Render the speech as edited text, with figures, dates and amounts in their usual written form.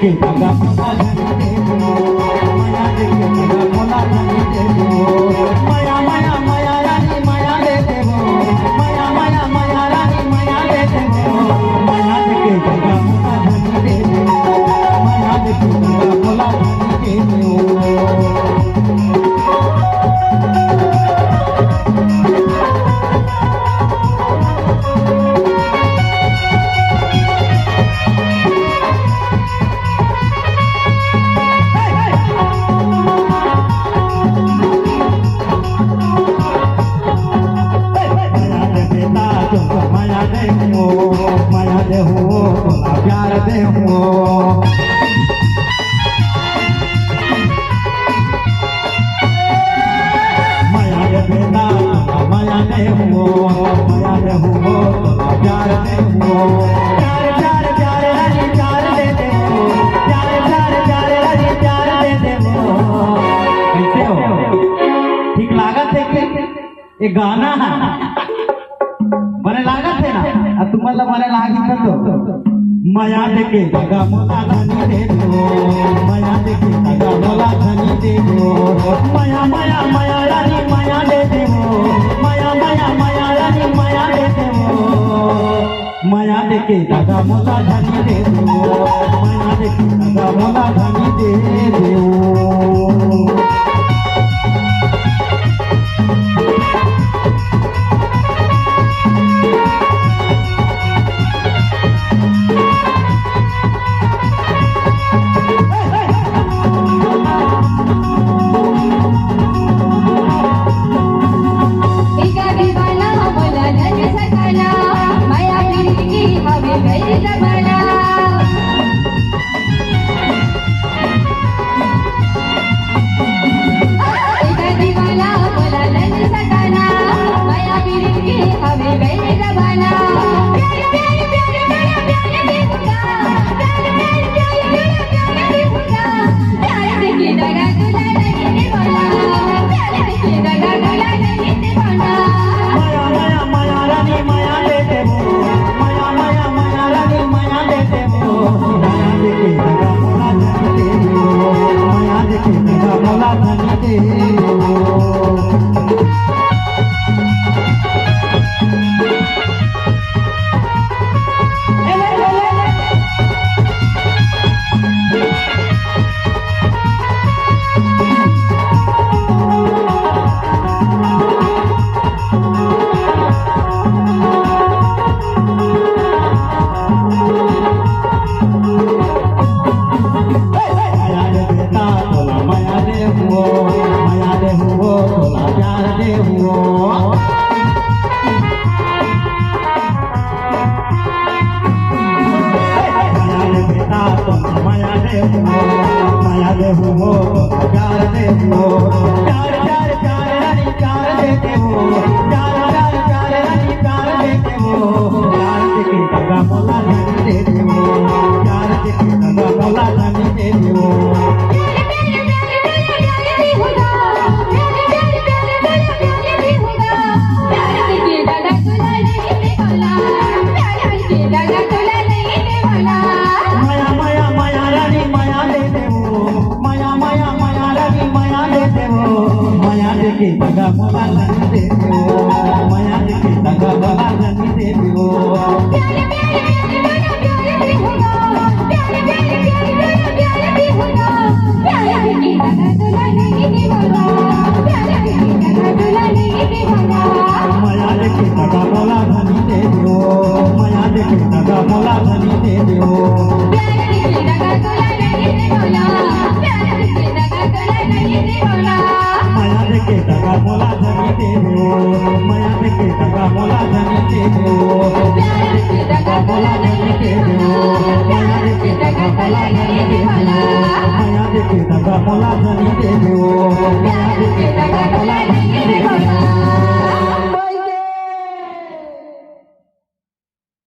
देखे दगा मोला धनी देवो माया देखे दगा मोला धनी देवो माया माया माया रानी माया दे देवो माया माया माया रानी माया दे देवो माया देखे दगा मोला धनी देवो माया देखे दगा मोला धनी देवो माया दे हो प्यार दे हो माया दे बेटा माया दे हो प्यार दे हो प्यार प्यार प्यार हरी प्यार दे दे हो प्यार प्यार प्यार हरी प्यार दे दे हो कैसे हो ठीक लागत है कि ये गाना है मने लागत है ना तुम्हाला मला लागी तो माया देखे दगा मोला धनी देवो माया देखे दगा मोला धनी देवो माया माया माया रानी माया दे देवो माया माया माया रानी माया दे देवो माया देखे दगा मोला धनी देवो माया देखे दगा मोला धनी देवो माया दे हो प्यार दे हो प्यार प्यार प्यार रानी प्यार दे हो प्यार प्यार प्यार रानी प्यार दे हो प्यार देखे दगा मोला धनी दे हो प्यार देखे दगा मोला धनी दे हो देखे दगा मोला धनी देवो माया देखे दगा मोला धनी देवो माया देखे दगा मोला धनी देवो माया देखे दगा मोला धनी देवो माया देखे दगा मोला धनी देवो माया देखे दगा मोला धनी देवो माया देखे दगा मोला धनी देवो माया देखे दगा मोला धनी देवो माया देखे दगा मोला धनी देवो माया देखे